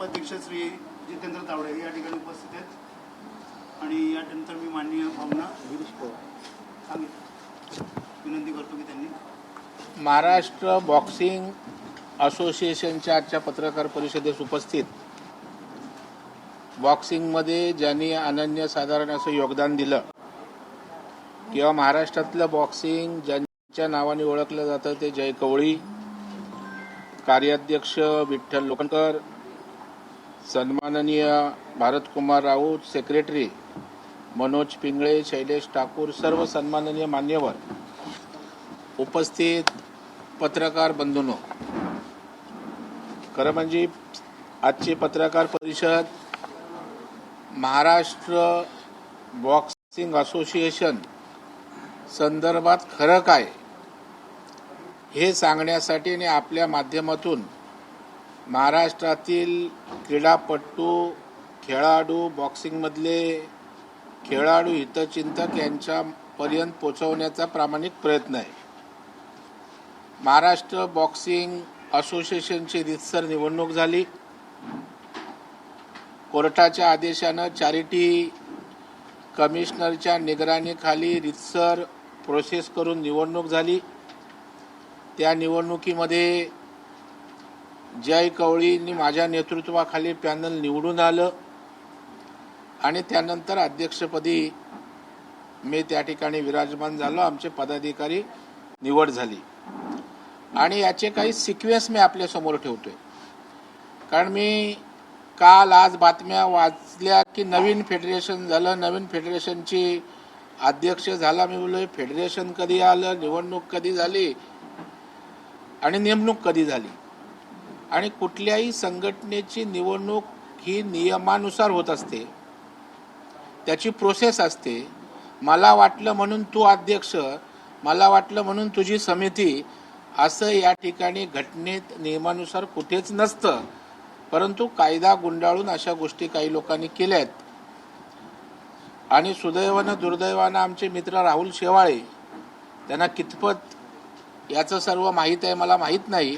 उपाध्यक्ष श्री जितेंद्र तावडे या ठिकाणी उपस्थित आहेत आणि यानंतर मी माननीय भावना विनंती करतो की त्यांनी महाराष्ट्र बॉक्सिंग असोसिएशनच्या आजच्या पत्रकार परिषदेस उपस्थित बॉक्सिंगमध्ये ज्यांनी अनन्यसाधारण असं योगदान दिलं किंवा महाराष्ट्रातलं बॉक्सिंग ज्यांच्या नावाने ओळखलं जातं ते जय कवळी, कार्याध्यक्ष विठ्ठल लोखंडकर, सन्माननीय भारतकुमार राऊत, सेक्रेटरी मनोज पिंगळे, शैलेश ठाकूर, सर्व सन्माननीय मान्यवर, उपस्थित पत्रकार बंधूंनो, खरं म्हणजे आजची पत्रकार परिषद महाराष्ट्र बॉक्सिंग असोसिएशन संदर्भात खरं काय हे सांगण्यासाठी आणि आपल्या माध्यमातून महाराष्ट्रातील क्रीडापटू, खेळाडू, बॉक्सिंगमधले खेळाडू, हितचिंतक यांच्यापर्यंत पोहोचवण्याचा प्रामाणिक प्रयत्न आहे. महाराष्ट्र बॉक्सिंग असोसिएशनची रीतसर निवडणूक झाली. कोर्टाच्या आदेशानं चॅरिटी कमिशनरच्या निगराणीखाली रीतसर प्रोसेस करून निवडणूक झाली. त्या निवडणुकीमध्ये जय कवळींनी माझ्या नेतृत्वाखाली पॅनल निवडून आलं आणि त्यानंतर अध्यक्षपदी मी त्या ठिकाणी विराजमान झालो. आमचे पदाधिकारी निवड झाली आणि याचे काही सिक्वेन्स मी आपल्यासमोर ठेवतोय, कारण मी काल आज बातम्या वाचल्या की नवीन फेडरेशन झालं, नवीन फेडरेशनची अध्यक्ष झाला. मी बोललो फेडरेशन कधी आलं, निवडणूक कधी झाली आणि नेमणूक कधी झाली. आणि कुठल्याही संघटनेची निवडणूक ही नियमानुसार होत असते, त्याची प्रोसेस असते. मला वाटलं म्हणून तू अध्यक्ष, मला वाटलं म्हणून तुझी समिती, असं या ठिकाणी घटनेत नियमानुसार कुठेच नसतं. परंतु कायदा गुंडाळून अशा गोष्टी काही लोकांनी केल्यात आणि सुदैवानं दुर्दैवानं आमचे मित्र राहुल शेवाळे, त्यांना कितपत याचं सर्व माहीत आहे मला माहीत नाही,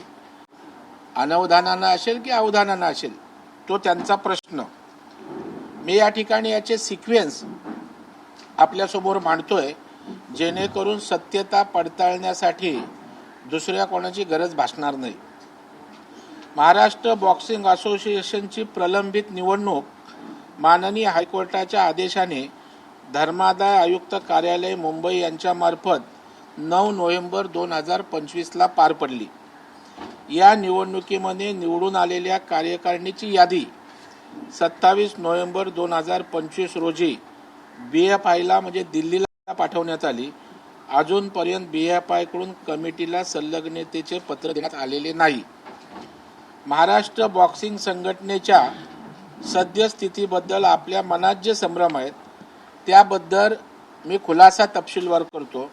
अनवधानानं असेल की अवधानानं असेल तो त्यांचा प्रश्न. मी या ठिकाणी याचे सिक्वेन्स आपल्यासमोर मांडतोय जेणेकरून सत्यता पडताळण्यासाठी दुसऱ्या कोणाची गरज भासणार नाही. महाराष्ट्र बॉक्सिंग असोसिएशनची प्रलंबित निवडणूक माननीय हायकोर्टाच्या आदेशाने धर्मादाय आयुक्त कार्यालय मुंबई यांच्यामार्फत 9 नोव्हेंबर 2025 पार पडली. या निवडणुकीमध्ये निवडून आलेल्या कार्यकारिणीची यादी 27 नोव्हेंबर 2025 रोजी BFIला म्हणजे दिल्लीला पाठवण्यात आली. अजूनपर्यंत BFI कडून कमिटीला संलग्नतेचे पत्र देण्यात आलेले नाही. महाराष्ट्र बॉक्सिंग संघटनेच्या सद्यस्थितीबद्दल आपल्या मनात जे संभ्रम आहेत त्याबद्दल मी खुलासा तपशीलवार करतो.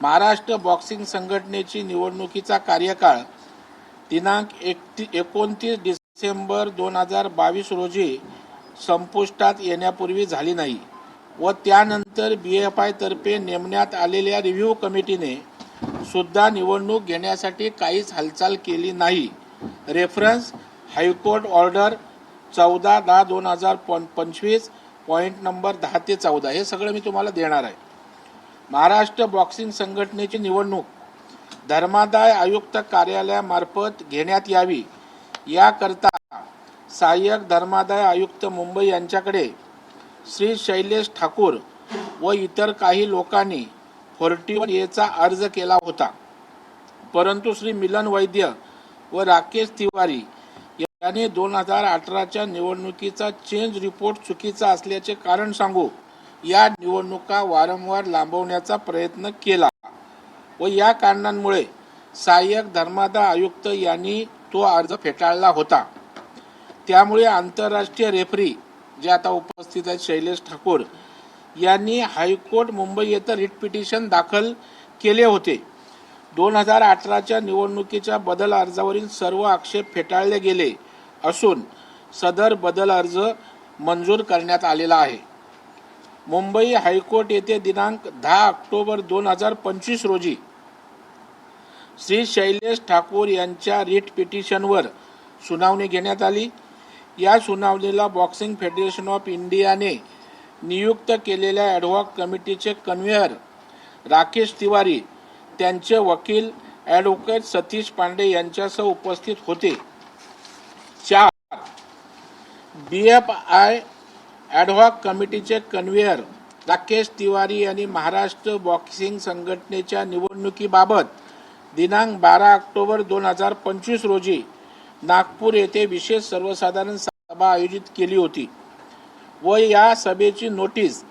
महाराष्ट्र बॉक्सिंग संघटनेची निवडणुकीचा कार्यकाळ दिनांक 29 डिसेंबर 2022 रोजी संपुष्टात येण्यापूर्वी झाली नाही व त्यानंतर BFI तर्फे नेमण्यात आलेल्या रिव्ह्यू कमिटीने सुद्धा निवडणूक घेण्यासाठी काहीच हालचाल केली नाही. Reference high court order 14/10/2025 point number 10 ते 14 हे सगळं मी तुम्हाला देणार आहे. महाराष्ट्र बॉक्सिंग संघटनेची निवडणूक धर्मादाय आयुक्त कार्यालयामार्फत घेण्यात यावी याकरता सहाय्यक धर्मादाय आयुक्त मुंबई यांच्याकडे श्री शैलेश ठाकूर व इतर काही लोकांनी 41A अर्ज केला होता. परंतु श्री मिलन वैद्य व राकेश तिवारी यांनी 2018च्या निवडणुकीचा चेंज रिपोर्ट चुकीचा असल्याचे कारण सांगू या निवडणुका वारंवार लांबवण्याचा प्रयत्न केला व या कारणांमुळे सहाय्यक धर्मादाय आयुक्त यांनी तो अर्ज फेटाळला होता. त्यामुळे आंतरराष्ट्रीय रेफरी जे आता उपस्थित आहेत शैलेश ठाकूर यांनी हायकोर्ट मुंबई येथे रिट पिटिशन दाखल केले होते. 2018च्या निवडणुकीच्या बदल अर्जावरील सर्व आक्षेप फेटाळले गेले असून सदर बदल अर्ज मंजूर करण्यात आलेला आहे. मुंबई हायकोर्ट येथे दिनांक 10 ऑक्टोबर 2025 रोजी श्री शैलेश ठाकूर यांच्या रिट पिटिशनवर सुनावणी घेण्यात आली। या सुनावणीला बॉक्सिंग फेडरेशन ऑफ इंडियाने नियुक्त केलेल्या ॲडव्हॉक कमिटीचे कन्व्हेयर राकेश तिवारी, त्यांचे वकील ॲडव्होकेट सतीश पांडे यांच्यासह उपस्थित होते। 4. BFI ॲडव्हॉक कमिटीचे कन्व्हेयर राकेश तिवारी यांनी महाराष्ट्र बॉक्सिंग संघटनेच्या निवडणुकीबाबत दिनांक 12 ऑक्टोबर 2025 रोजी नागपूर येथे विशेष सर्वसाधारण सभा आयोजित केली होती व या सभेची नोटीस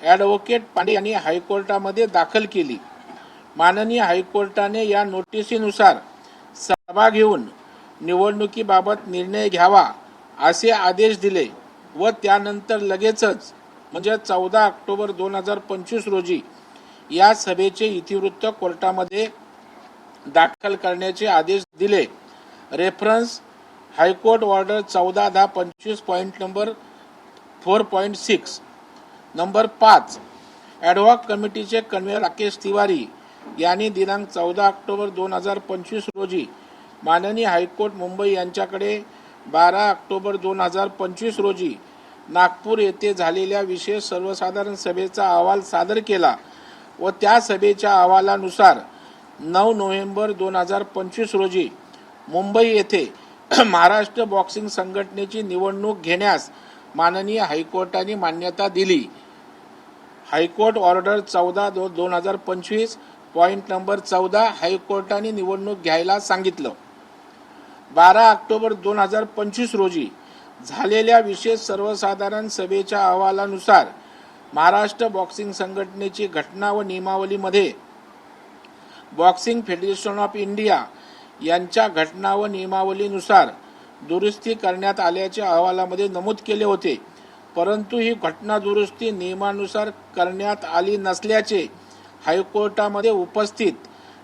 ॲडव्होकेट पांडे यांनी हायकोर्टामध्ये दाखल केली। माननीय हायकोर्टाने या नोटिसीनुसार सभा घेऊन निवडणुकीबाबत निर्णय घ्यावा असे आदेश दिले व त्यानंतर लगेचच म्हणजे 14 ऑक्टोबर 2025 रोजी या सभेचे इतिवृत्त कोर्टामध्ये दाखल करण्याचे आदेश दिले। Reference high court order 14/10/25 point number 4.6। Number 5. ॲडव्हॉक कमिटीचे कन्व्हेयर राकेश तिवारी यांनी दिनांक 14 ऑक्टोबर 2025 रोजी माननीय हायकोर्ट मुंबई यांच्याकडे 12 ऑक्टोबर 2025 रोजी नागपूर येथे झालेल्या विशेष सर्वसाधारण सभेचा अहवाल सादर केला व त्या सभेच्या अहवालानुसार 9 नोव्हेंबर 2025 रोजी मुंबई येथे महाराष्ट्र बॉक्सिंग संघटनेची निवडणूक घेण्यास माननीय हायकोर्टाने मान्यता दिली। हायकोर्ट ऑर्डर 14/2025 पॉइंट नंबर 14 हायकोर्टाने निवडणूक घ्यायला सांगितलं। 12 ऑक्टोबर 2025 रोजी झालेल्या विशेष सर्वसाधारण सभेच्या अहवालानुसार महाराष्ट्र बॉक्सिंग संघटनेची घटना व नियमावलीमध्ये बॉक्सिंग फेडरेशन ऑफ इंडिया यांच्या घटना व नियमावलीनुसार दुरुस्ती करण्यात आल्याचे अहवालामध्ये नमूद केले होते, परंतु ही घटना दुरुस्ती नियमानुसार करण्यात आली नसल्याचे हायकोर्टामध्ये उपस्थित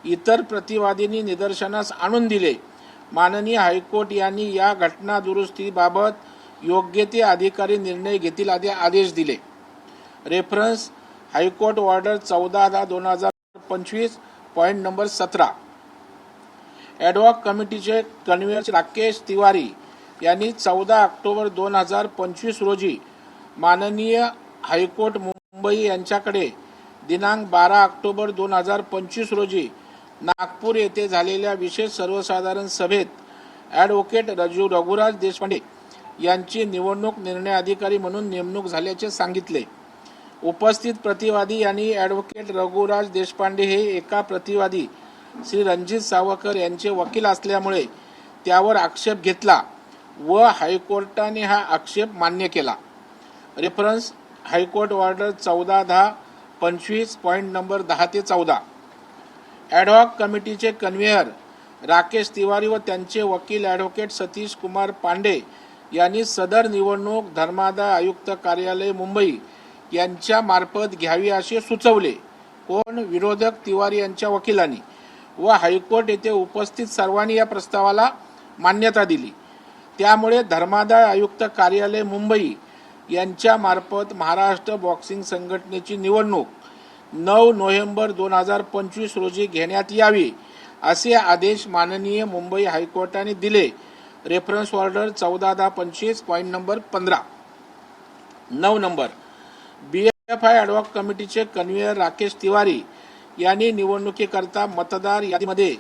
इतर प्रतिवादींनी निदर्शनास आणून दिले। माननीय हायकोर्ट यांनी या घटना दुरुस्तीबाबत योग्य ते अधिकारी निर्णय घेतील असे आदेश दिले। Reference high court order 14/10/2025 point number 17। ॲडव्हॉक कमिटीचे कन्व्हेयर राकेश तिवारी यांनी 14 ऑक्टोबर 2025 रोजी माननीय हायकोर्ट मुंबई यांच्याकडे दिनांक 12 ऑक्टोबर 2025 रोजी नागपूर येथे झालेल्या विशेष सर्वसाधारण सभेत ॲडव्होकेट रघुराज देशपांडे यांची निवडणूक निर्णय अधिकारी म्हणून नेमणूक झाल्याचे सांगितले। उपस्थित प्रतिवादी यांनी ॲडव्होकेट रघुराज देशपांडे हे एका प्रतिवादी श्री रणजित सावकर यांचे वकील असल्यामुळे त्यावर आक्षेप घेतला व हायकोर्टाने हा आक्षेप मान्य केला। Reference high court order 14/10/25 point number 10 ते 14। ॲडव्हॉक कमिटीचे कन्व्हेयर राकेश तिवारी व त्यांचे वकील ॲडव्होकेट सतीश कुमार पांडे यांनी सदर निवडणूक धर्मादाय आयुक्त कार्यालय मुंबई यांच्या मार्फत घ्यावी असे सुचवले। कोण? विरोधक तिवारी यांच्या वकिलांनी व हायकोर्ट येथे उपस्थित सर्वांनी या प्रस्तावाला मान्यता दिली। त्यामुळे धर्मादाय आयुक्त कार्यालय मुंबई यांच्या मार्फत महाराष्ट्र बॉक्सिंग संघटनेची निवडणूक 9 नोव्हेंबर 2025 रोजी घेण्यात यावी असे आदेश माननीय मुंबई हायकोर्टाने दिले। Reference order 14/10/25 point number 15। 9 number BFI ॲडव्हॉक कमिटीचे कन्व्हेयर राकेश तिवारी यांनी निवडणुकीकरता मतदार यादीमध्ये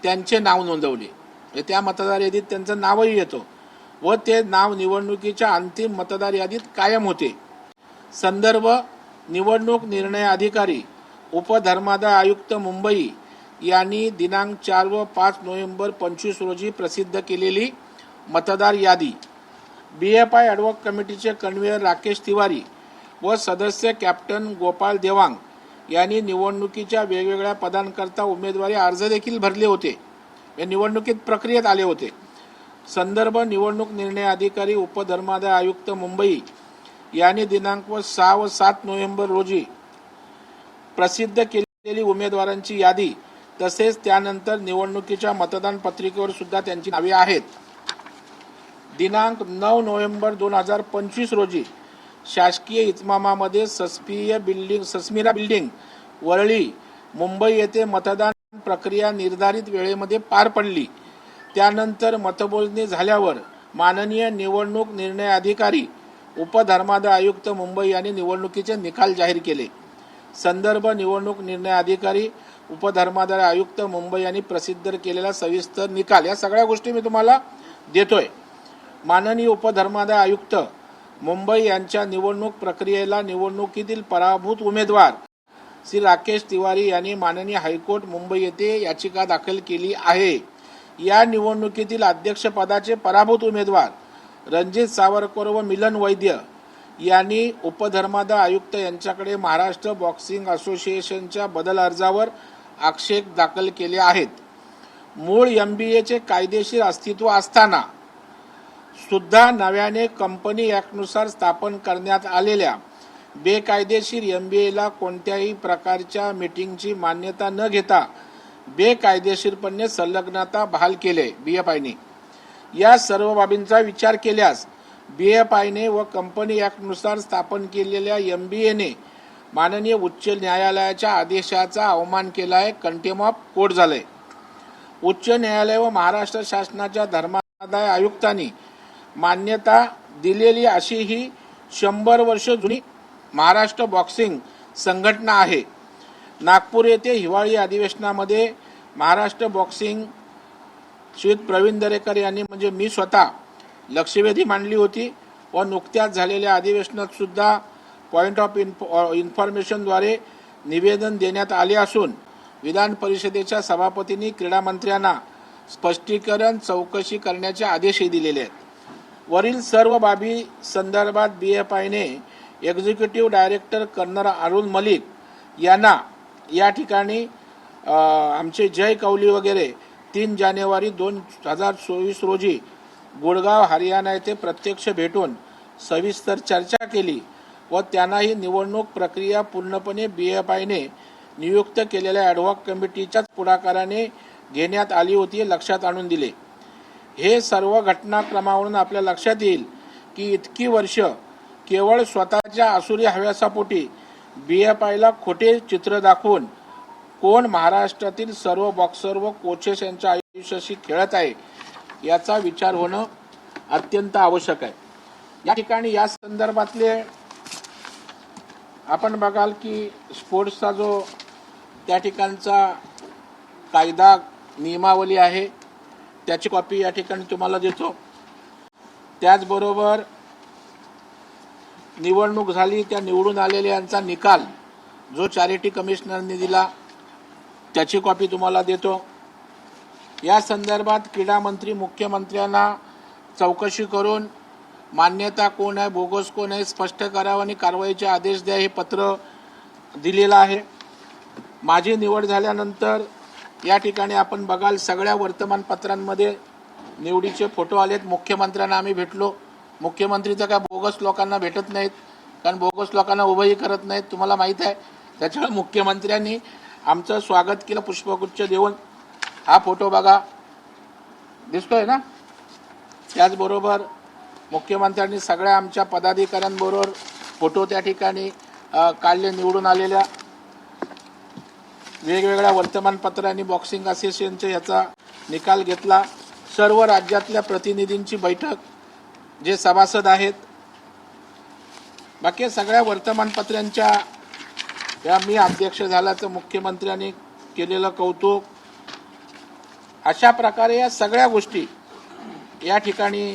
त्यांचे नाव नोंदवले। त्या मतदार यादीत त्यांचं नावही येतो व ते नाव निवडणुकीच्या अंतिम मतदार यादीत कायम होते। संदर्भ निवडणूक निर्णय अधिकारी उपधर्मादाय आयुक्त मुंबई यांनी दिनांक 4 व 5 नोव्हेंबर 2025 रोजी प्रसिद्ध केलेली मतदार यादी। BFI ॲडव्हॉक कमिटीचे कन्व्हेयर राकेश तिवारी व सदस्य कॅप्टन गोपाल देवांग यांनी निवडणुकीच्या वेगवेगळ्या पदांकरता उमेदवारी अर्ज देखील भरले होते, या निवडणुकीत प्रक्रियेत आले होते। संदर्भ निवडणूक निर्णय अधिकारी उपधर्मादाय आयुक्त मुंबई यांनी दिनांक 6 व 7 नोव्हेंबर रोजी प्रसिद्ध केलेली उमेदवारांची यादी तसेच त्यानंतर निवडणुकीच्या मतदान पत्रिकेवर सुद्धा त्यांची नावे आहेत। दिनांक 9 नोव्हेंबर 2025 रोजी शासकीय इतमामामध्ये सस्मिरा बिल्डिंग वरळी मुंबई येथे मतदान प्रक्रिया निर्धारित वेळेमध्ये पार पडली त्यानंतर मतमोजणी झाल्यावर माननीय निवडणूक निर्णय अधिकारी उपधर्मादाय आयुक्त मुंबई यांनी निवडणुकीचे निकाल जाहीर केले. संदर्भ निवडणूक निर्णय अधिकारी उपधर्मादाय आयुक्त मुंबई यांनी प्रसिद्ध केलेला सविस्तर निकाल, या सगळ्या गोष्टी मी तुम्हाला देतोय. माननीय उपधर्मादाय आयुक्त मुंबई यांच्या निवडणूक प्रक्रियेला निवडणुकीतील पराभूत उमेदवार श्री राकेश तिवारी यांनी माननीय हायकोर्ट मुंबई येथे याचिका दाखल केली आहे. या निवडणुकीतील अध्यक्षपदाचे पराभूत उमेदवार रणजित सावरकर व मिलन वैद्य यांनी उपधर्मादाय आयुक्त यांच्याकडे महाराष्ट्र बॉक्सिंग असोसिएशनच्या बदल अर्जावर आक्षेप दाखल केले आहेत. मूळ MBAचे कायदेशीर अस्तित्व असताना सुद्धा नव्याने कंपनी ॲक्टनुसार स्थापन करण्यात आलेल्या बेकायदेशीर MBAला कोणत्याही प्रकारच्या मीटिंगची मान्यता न घेता बेकायदेशीरपणे संलग्नता बहाल केले. BFIने या सर्व बाबींचा विचार केल्यास BFIने व कंपनी ॲक्टनुसार स्थापन केलेल्या MBAने माननीय उच्च न्यायालयाच्या आदेशाचा अवमान केला आहे, कंटेम्प्ट ऑफ कोर्ट झाले. उच्च न्यायालय व महाराष्ट्र शासनाच्या धर्मादाय आयुक्तांनी मान्यता दिलेली अशी ही 100 वर्ष जुनी महाराष्ट्र बॉक्सिंग संघटना आहे. नागपूर येथे हिवाळी अधिवेशनामध्ये महाराष्ट्र बॉक्सिंग श्री प्रवीण दरेकर यांनी म्हणजे मी स्वतः लक्षवेधी मांडली होती व नुकत्याच झालेल्या अधिवेशनात सुद्धा पॉइंट ऑफ इन्फॉर्मेशनद्वारे निवेदन देण्यात आले असून विधान परिषदेच्या सभापतींनी क्रीडा मंत्र्यांना स्पष्टीकरण चौकशी करण्याचे आदेशही दिलेले आहेत. वरील सर्व बाबी संदर्भात BFIने executive director colonel Arun Malik यांना या ठिकाणी आमचे जय कौली वगैरे 3 जानेवारी 2024 रोजी गुडगाव हरियाणा येथे प्रत्यक्ष भेटून सविस्तर चर्चा केली व त्यांना ही निवडणूक प्रक्रिया पूर्णपणे BFIने नियुक्त केलेल्या ॲडव्हॉक कमिटीच्याच पुढाकाराने घेण्यात आली होती हे लक्षात आणून दिले. हे सर्व घटनाक्रमावरून आपल्या लक्षात येईल की इतकी वर्ष केवळ स्वतःच्या आसुरी हव्यासापोटी BFIला खोटे चित्र दाखवून कोण महाराष्ट्रातील सर्व बॉक्सर व कोचेस यांच्या आयुष्याशी खेळत आहे याचा विचार होणं अत्यंत आवश्यक आहे. या ठिकाणी या संदर्भातले आपण बघाल की स्पोर्ट्सचा जो त्या ठिकाणचा कायदा नियमावली आहे त्याची कॉपी या ठिकाणी तुम्हाला देतो. त्याचबरोबर निवडणूक झाली त्या निवडून आलेल्यांचा निकाल जो चॅरिटी कमिशनरने दिला त्याची कॉपी तुम्हाला देतो. या संदर्भात क्रीडा मंत्री मुख्यमंत्र्यांना चौकशी करून मान्यता कोण आहे बोगस कोण आहे स्पष्ट करावं आणि कारवाईचे आदेश द्या हे पत्र दिलेलं आहे. माझी निवड झाल्यानंतर या ठिकाणी आपण बघाल सगळ्या वर्तमानपत्रांमध्ये निवडीचे फोटो आलेत. मुख्यमंत्र्यांना आम्ही भेटलो. मुख्यमंत्री तर काय बोगस लोकांना भेटत नाहीत कारण बोगस लोकांना उभंही करत नाहीत तुम्हाला माहीत आहे. त्याच्यामुळे मुख्यमंत्र्यांनी आमचं स्वागत केलं पुष्पगुच्छ देऊन. हा फोटो बघा दिसतोय ना. त्याचबरोबर मुख्यमंत्र्यांनी सगळ्या आमच्या पदाधिकाऱ्यांबरोबर फोटो त्या ठिकाणी काढले. निवडून आलेल्या वेगवेगळ्या वर्तमानपत्रांनी बॉक्सिंग असोसिएशनचा याचा निकाल घेतला. सर्व राज्यातल्या प्रतिनिधींची बैठक जे सभासद आहेत बाकी सगळ्या वर्तमानपत्रांच्या या मी अध्यक्ष झाल्याचं मुख्यमंत्र्यांनी केलेलं कौतुक. अशा प्रकारे या सगळ्या गोष्टी या ठिकाणी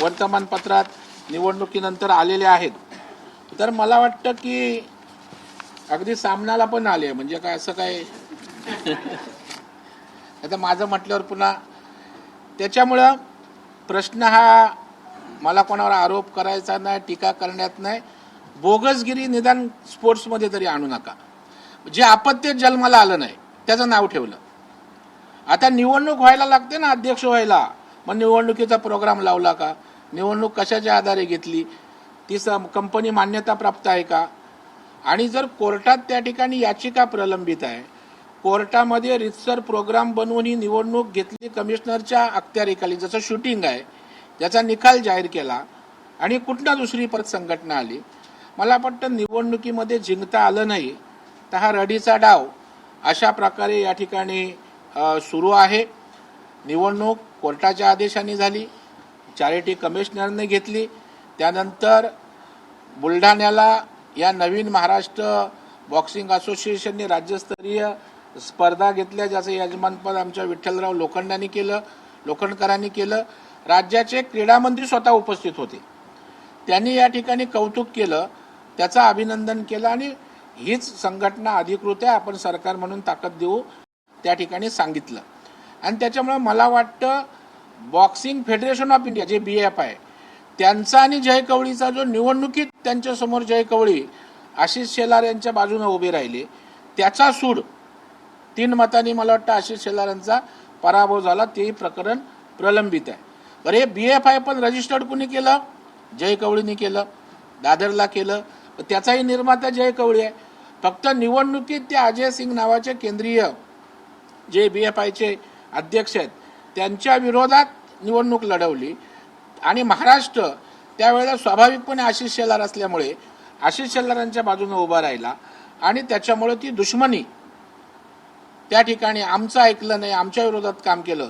वर्तमानपत्रात निवडणुकीनंतर आलेल्या आहेत. तर मला वाटतं की अगदी सामनाला पण आले म्हणजे काय असं काय आता माझं म्हटल्यावर पुन्हा त्याच्यामुळं प्रश्न हा मला कोणावर आरोप करायचा नाही टीका करण्यात नाही. बोगसगिरी निदान स्पोर्ट्समध्ये तरी आणू नका. जे अपत्य जन्माला आलं नाही त्याचं नाव ठेवलं. आता निवडणूक व्हायला लागते ना अध्यक्ष व्हायला मग निवडणुकीचा प्रोग्राम लावला का निवडणूक कशाच्या आधारे घेतली ती कंपनी मान्यता प्राप्त आहे का आणि जर कोर्टात त्या ठिकाणी याचिका प्रलंबित आहे कोर्टामध्ये रितसर प्रोग्राम बनवून ही निवडणूक घेतली कमिशनरच्या अखत्यारीखाली जसं शूटिंग आहे त्याचा निकाल जाहीर केला आणि कुठला दुसरी परत संघटना आली. मला वाटतं निवडणुकीमध्ये जिंकता आलं नाही तर हा रडीचा डाव अशा प्रकारे या ठिकाणी सुरू आहे. निवडणूक कोर्टाच्या आदेशाने झाली, चॅरिटी कमिशनरने घेतली. त्यानंतर बुलढाण्याला या नवीन महाराष्ट्र बॉक्सिंग असोसिएशनने राज्यस्तरीय स्पर्धा घेतल्या, ज्याचं यजमानपद आमच्या विठ्ठलराव लोखंडकरांनी केलं. राज्याचे क्रीडा मंत्री स्वतः उपस्थित होते. त्यांनी या ठिकाणी कौतुक केलं, त्याचं अभिनंदन केलं आणि हीच संघटना अधिकृत आहे, आपण सरकार म्हणून ताकद देऊ त्या ठिकाणी सांगितलं. आणि त्याच्यामुळे मला वाटतं बॉक्सिंग फेडरेशन ऑफ इंडिया जे BF आहे त्यांचा आणि जय कवळीचा जो निवडणुकीत त्यांच्यासमोर जय कवळी आशिष शेलार यांच्या बाजूने उभे राहिले, त्याचा सूड 3 मतांनी मला वाटतं आशिष शेलार यांचा पराभव झाला. तेही प्रकरण प्रलंबित आहे. बरं, हे BF आहे पण रजिस्टर्ड कुणी केलं? जय कवळीने केलं, दादरला केलं. त्याचाही निर्माता जय कवळी आहे. फक्त निवडणुकीत ते अजय सिंग नावाचे केंद्रीय जे BFIचे अध्यक्ष आहेत त्यांच्या विरोधात निवडणूक लढवली आणि महाराष्ट्र त्यावेळेला स्वाभाविकपणे आशिष शेलार असल्यामुळे आशिष शेलारांच्या बाजूने उभा राहिला आणि त्याच्यामुळे ती दुश्मनी त्या ठिकाणी आमचं ऐकलं नाही, आमच्या विरोधात काम केलं,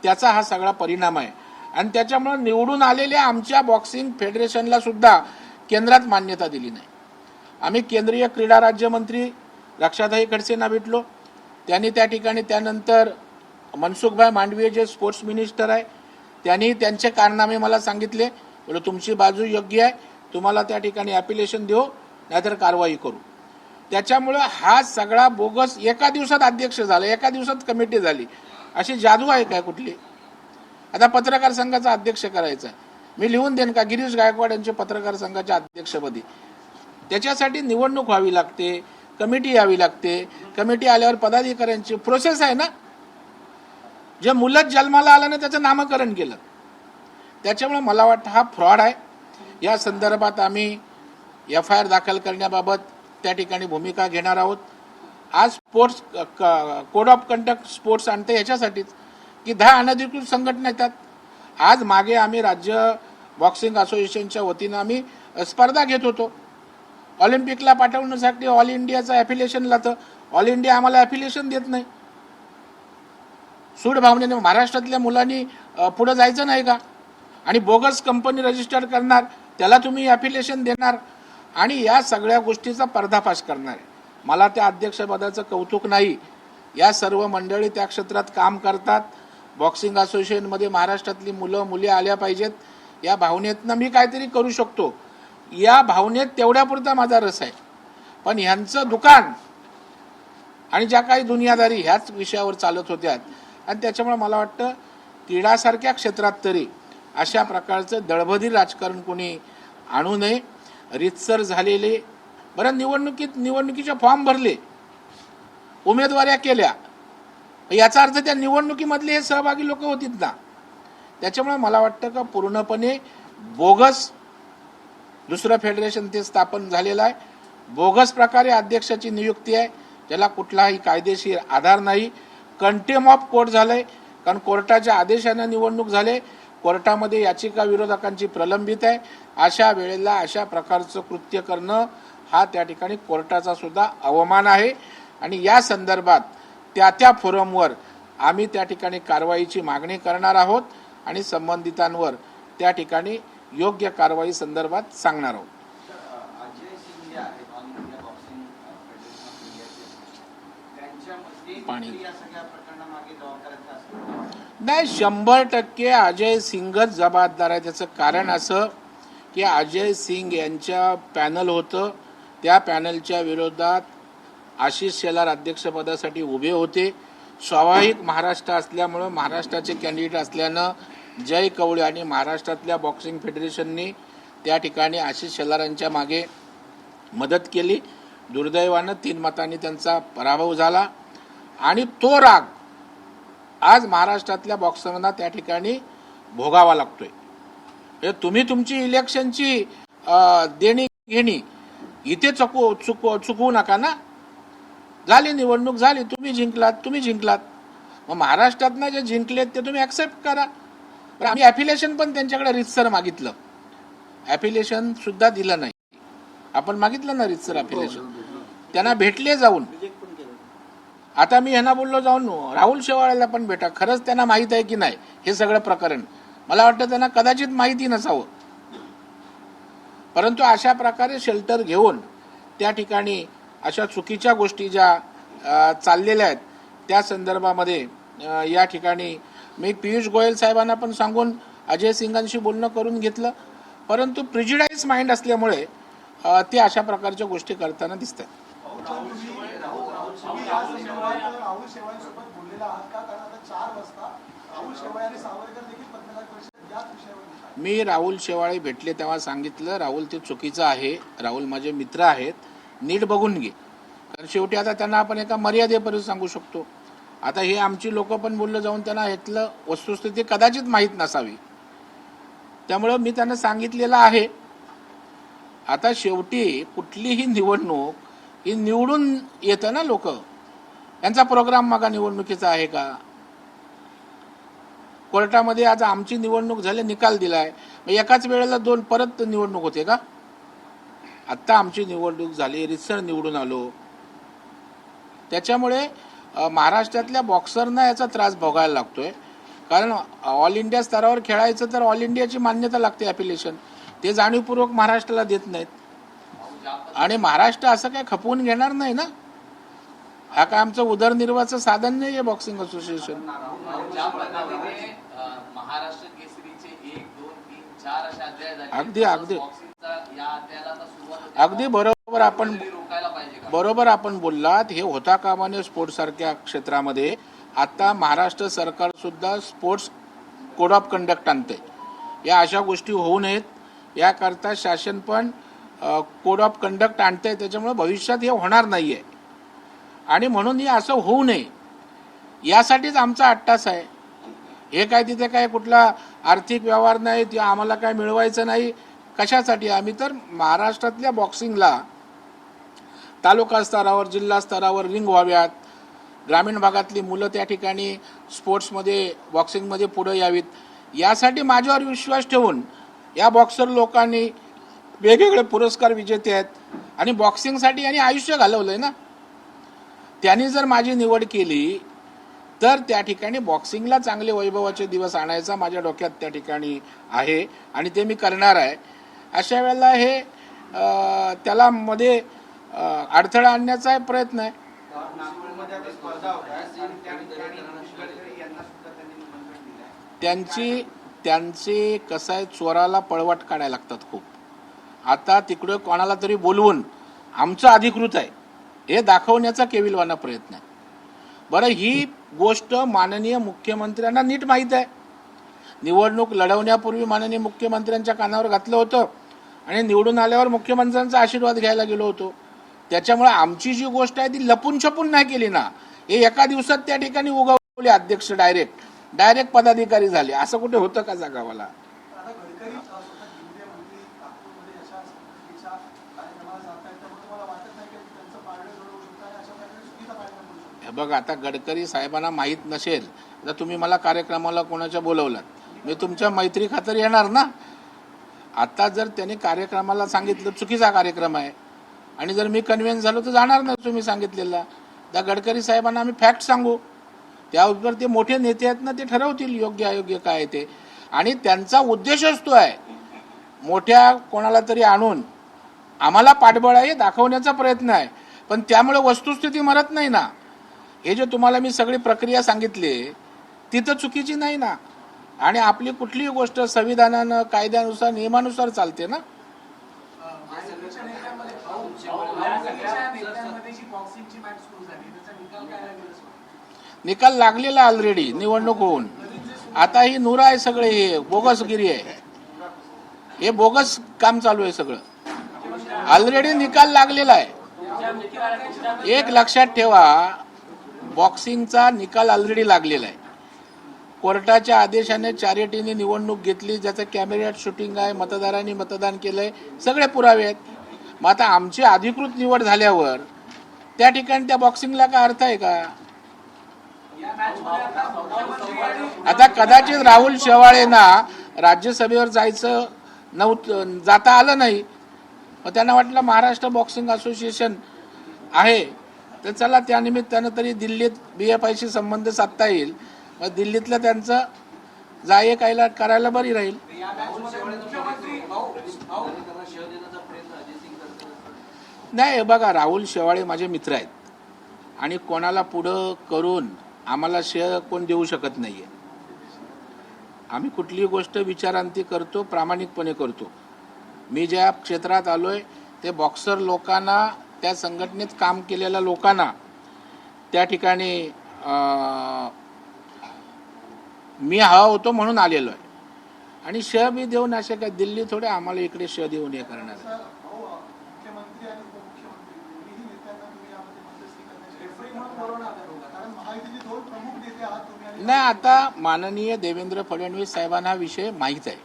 त्याचा हा सगळा परिणाम आहे. आणि त्याच्यामुळे निवडून आलेल्या आमच्या बॉक्सिंग फेडरेशनला सुद्धा केंद्रात मान्यता दिली नाही. आम्ही केंद्रीय क्रीडा राज्यमंत्री रक्षाताई खडसेंना भेटलो. त्यांनी त्या ठिकाणी त्यानंतर मनसुखभाई मांडवीय जे स्पोर्ट्स मिनिस्टर आहे त्यांनी त्यांचे कारनामे मला सांगितले. बोलो तुमची बाजू योग्य आहे, तुम्हाला त्या ठिकाणी ॲपिलेशन देऊ नाहीतर कारवाई करू. त्याच्यामुळं हा सगळा बोगस एका दिवसात अध्यक्ष झाला, एका दिवसात कमिटी झाली. अशी जादू आहे काय कुठली? आता पत्रकार संघाचा अध्यक्ष करायचा, मी लिहून देईन का गिरीश गायकवाड यांचे पत्रकार संघाच्या अध्यक्षपदी? त्याच्यासाठी निवडणूक व्हावी लागते, कमिटी यावी लागते. कमिटी आल्यावर पदाधिकाऱ्यांची प्रोसेस आहे ना. जे मुलत जन्माला आलं ना त्याचं नामकरण केलं. त्याच्यामुळे मला वाटतं हा फ्रॉड आहे. या संदर्भात आम्ही FIR दाखल करण्याबाबत त्या ठिकाणी भूमिका घेणार आहोत. आज sports code of conduct sports आणते याच्यासाठीच की 10 अनधिकृत संघटना येतात. आज मागे आम्ही राज्य बॉक्सिंग असोसिएशनच्या वतीनं आम्ही स्पर्धा घेत होतो. ऑलिम्पिकला पाठवण्यासाठी ऑल इंडियाचं ॲफिलिएशन लागतं. ऑल इंडिया आम्हाला ॲफिलिएशन देत नाही. सूड भावनेने महाराष्ट्रातल्या मुलांनी पुढे जायचं नाही का? आणि बोगस कंपनी रजिस्टर करणार, त्याला तुम्ही ॲफिलिएशन देणार आणि या सगळ्या गोष्टीचा पर्दाफाश करणार आहे. मला त्या अध्यक्षपदाचं कौतुक नाही. या सर्व मंडळी त्या क्षेत्रात काम करतात. बॉक्सिंग असोसिएशनमध्ये महाराष्ट्रातली मुलं मुली आल्या पाहिजेत या भावनेतनं मी काहीतरी करू शकतो. या भावनेत तेवढ्यापुरता माझा रस आहे. पण ह्यांचं दुकान आणि ज्या काही दुनियादारी ह्याच विषयावर चालत होत्या आणि त्याच्यामुळे मला वाटतं क्रीडासारख्या क्षेत्रात तरी अशा प्रकारचं दळभद्री राजकारण कोणी आणू नये. रितसर झालेले बरं निवडणुकीचे फॉर्म भरले, उमेदवाऱ्या केल्या, याचा अर्थ त्या निवडणुकीमधले हे सहभागी लोक होतीत ना. त्याच्यामुळे मला वाटतं का पूर्णपणे बोगस दुसरं फेडरेशन ते स्थापन झालेलं आहे. बोगस प्रकारे अध्यक्षाची नियुक्ती आहे, ज्याला कुठलाही कायदेशीर आधार नाही. कंटेम ऑफ कोर्ट झालंय, कारण कोर्टाच्या आदेशाने निवडणूक झाले. कोर्टामध्ये याचिका विरोधकांची प्रलंबित आहे. अशा वेळेला अशा प्रकारचं कृत्य करणं हा त्या ठिकाणी कोर्टाचा सुद्धा अवमान आहे. आणि या संदर्भात त्या फोरमवर आम्ही त्या ठिकाणी कारवाईची मागणी करणार आहोत आणि संबंधितांवर त्या ठिकाणी योग्य कारवाई संदर्भात सांगणार आहोत. पाणी नाही, 100% अजय सिंगच जबाबदार आहे. त्याचं कारण असं की अजय सिंग यांच्या पॅनल होतं, त्या पॅनलच्या विरोधात आशिष शेलार अध्यक्षपदासाठी उभे होते. स्वाभाविक महाराष्ट्र असल्यामुळं महाराष्ट्राचे कॅन्डिडेट असल्यानं जय कवळे आणि महाराष्ट्रातल्या बॉक्सिंग फेडरेशननी त्या ठिकाणी आशिष शेलारांच्या मागे मदत केली. दुर्दैवानं 3 मतांनी त्यांचा पराभव झाला आणि तो राग आज महाराष्ट्रातल्या बॉक्सरना त्या ठिकाणी भोगावा लागतोय. तुम्ही तुमची इलेक्शनची देणी घेणी इथे चुकवू नका ना. झाली निवडणूक झाली, तुम्ही जिंकलात. मग महाराष्ट्रातनं जे जिंकलेत ते तुम्ही ऍक्सेप्ट करा. पण आम्ही ॲफिलिएशन पण त्यांच्याकडे रितसर मागितलं, ॲफिलिएशन सुद्धा दिलं नाही. आपण मागितलं ना रितसर ॲफिलिएशन, त्यांना भेटले जाऊन. आता मी ह्यांना बोललो जाऊन राहुल शेवाळेला पण भेटा, खरंच त्यांना माहीत आहे की नाही हे सगळं प्रकरण. मला वाटतं त्यांना कदाचित माहिती नसावं, परंतु अशा प्रकारे शेल्टर घेऊन त्या ठिकाणी अशा चुकीच्या गोष्टी ज्या चाललेल्या आहेत त्या संदर्भामध्ये या ठिकाणी मी पियुष गोयल साहेबांना पण सांगून अजय सिंगांशी बोलणं करून घेतलं, परंतु प्रिज्युडाइज माइंड असल्यामुळे ते अशा प्रकारच्या गोष्टी करताना दिसतात. राहुल शेवाळेसोबत बोललेला आहात का? कारण आता 4 वाजता राहुल शेवाळे आणि सावरकर देखील पत्रकार परिषद याच विषयावर. मी राहुल शेवाळे भेटले तेव्हा सांगितलं, राहुल ते चुकीचं आहे, राहुल माझे मित्र आहेत, नीट बघून घे. कारण शेवटी आता त्यांना आपण एका मर्यादेपर्यंत सांगू शकतो. आता हे आमची लोक पण बोललं जाऊन त्यांना ह्यातलं वस्तुस्थिती कदाचित माहीत नसावी, त्यामुळं मी त्यांना सांगितलेलं आहे. आता शेवटी कुठलीही निवडणूक ही निवडून येतं ना, लोक यांचा प्रोग्राम मागा निवडणुकीचा आहे का? कोर्टामध्ये आज आमची निवडणूक झाली, निकाल दिलाय, एकाच वेळेला 2 परत निवडणूक होते का? आत्ता आमची निवडणूक झाली, रितसर निवडून आलो. त्याच्यामुळे महाराष्ट्रातल्या बॉक्सरना याचा त्रास भोगायला लागतोय. कारण ऑल इंडिया स्तरावर खेळायचं तर ऑल इंडियाची मान्यता लागते, ॲपिलेशन, ते जाणीवपूर्वक महाराष्ट्राला देत नाहीत. आणि महाराष्ट्र असं काय खपवून घेणार नाही ना, हा काय आमचं उदरनिर्वाहाचं साधन नाही आहे बॉक्सिंग असोसिएशन. महाराष्ट्र केसरीचे 1, 2, 3, 4 अशा अध्याय झाले. अगदी अगदी अगदी बरोबर आपण बोललात. हे होता कामा नये स्पोर्ट्स सारख्या क्षेत्रामध्ये. आता महाराष्ट्र सरकार सुद्धा स्पोर्ट्स कोड ऑफ कंडक्ट आणते. या अशा गोष्टी होऊ नयेत याकरता शासन पण कोड ऑफ कंडक्ट आणते. त्याच्यामुळे भविष्यात हे होणार नाहीये आणि म्हणून हे असं होऊ नये यासाठीच आमचा अट्टास आहे. हे काय तिथे काय कुठला आर्थिक व्यवहार नाही, ते आम्हाला काय मिळवायचं नाही. कशासाठी? आम्ही तर महाराष्ट्रातल्या बॉक्सिंगला तालुका स्तरावर, जिल्हा स्तरावर रिंग व्हाव्यात, ग्रामीण भागातली मुलं त्या ठिकाणी स्पोर्ट्समध्ये, बॉक्सिंगमध्ये पुढे यावीत, यासाठी माझ्यावर विश्वास ठेवून या बॉक्सर लोकांनी वेगवेगळे पुरस्कार विजेते आहेत आणि बॉक्सिंगसाठी आणि आयुष्य घालवलंय ना. त्यांनी जर माझी निवड केली तर त्या ठिकाणी बॉक्सिंगला चांगले वैभवाचे दिवस आणायचा माझ्या डोक्यात त्या ठिकाणी आहे आणि ते मी करणार आहे. अशा वेळेला हे त्याला मध्ये अडथळा आणण्याचा प्रयत्न आहे. त्यांची कसं आहे, चोराला पळवाट काढायला लागतात खूप. आता तिकडे कोणाला तरी बोलवून आमचं अधिकृत आहे हे दाखवण्याचा केविलवाना प्रयत्न आहे. बरं, ही गोष्ट माननीय मुख्यमंत्र्यांना नीट माहीत आहे. निवडणूक लढवण्यापूर्वी माननीय मुख्यमंत्र्यांच्या कानावर घातलं होतं आणि निवडून आल्यावर मुख्यमंत्र्यांचा आशीर्वाद घ्यायला गेलो होतो. त्याच्यामुळे आमची जी गोष्ट आहे ती लपून छपून नाही केली ना. हे एका दिवसात त्या ठिकाणी उगवले अध्यक्ष, डायरेक्ट पदाधिकारी झाले. असं कुठे होतं का जगावाला? बघ, आता गडकरी साहेबांना माहीत नसेल तर तुम्ही मला कार्यक्रमाला कोणाच्या बोलवलात, मी तुमच्या मैत्री खातर येणार ना. आता जर त्यांनी कार्यक्रमाला सांगितलं चुकीचा कार्यक्रम आहे आणि जर मी कन्व्हिन्स झालो तर जाणार नाही तुम्ही सांगितलेला. त्या गडकरी साहेबांना आम्ही फॅक्ट सांगू, त्यावर ते मोठे नेते आहेत ना, ते ठरवतील योग्य अयोग्य काय ते. आणि त्यांचा उद्देशच तो आहे, मोठ्या कोणाला तरी आणून आम्हाला पाठबळ आहे दाखवण्याचा प्रयत्न आहे. पण त्यामुळे वस्तुस्थिती मरत नाही ना. हे जे तुम्हाला मी सगळी प्रक्रिया सांगितली ती तर चुकीची नाही ना. आणि आपली कुठलीही गोष्ट संविधानानं, कायद्यानुसार, नियमानुसार चालते ना. निकाल लागलेला ऑलरेडी निवडणूक होऊन. आता ही नुरा आहे, सगळे हे बोगसगिरी आहे, हे बोगस काम चालू आहे सगळं. ऑलरेडी निकाल लागलेला आहे. एक लक्षात ठेवा, बॉक्सिंगचा निकाल ऑलरेडी लागलेला आहे. कोर्टाच्या आदेशाने चॅरिटीने निवडणूक घेतली, ज्याचं कॅमेऱ्यात शूटिंग आहे, मतदारांनी मतदान केलंय, सगळे पुरावे आहेत. मग आता आमची अधिकृत निवड झाल्यावर त्या ठिकाणी त्या बॉक्सिंगला काय अर्थ आहे का? आता कदाचित राहुल शेवाळेंना राज्यसभेवर जायचं नव्हतं, जाता आलं नाही. मग त्यांना वाटलं महाराष्ट्र बॉक्सिंग असोसिएशन आहे तर चला त्यानिमित्तानं तरी दिल्लीत BFI शी संबंध साधता येईल. मग दिल्लीतलं त्यांचं जाये कायला करायला बरी राहील. नाही हे बघा, राहुल शेवाळे माझे मित्र आहेत आणि कोणाला पुढं करून आम्हाला श्रेय कोण देऊ शकत नाहीये. आम्ही कुठलीही गोष्ट विचारांती करतो, प्रामाणिकपणे करतो. मी ज्या क्षेत्रात आलोय ते बॉक्सर लोकांना, त्या संघटनेत काम केलेल्या लोकांना त्या ठिकाणी मी हवा होतो म्हणून आलेलो आहे. आणि श्रेय मी देऊन असे काय दिल्ली थोडे आम्हाला इकडे श्रेय देऊन हे करणार आहे. मुख्यमंत्री आणि उपमुख्यमंत्री दोन्ही नेत्यांना तुम्ही यामध्ये मध्यस्थी करण्याचे रेफरी म्हणून बोलवणार आहे. कारण महायुतीचे दोन प्रमुख नेते आहात तुम्ही आणि नाही, आता माननीय देवेंद्र फडणवीस साहेबांना हा विषय माहीत आहे.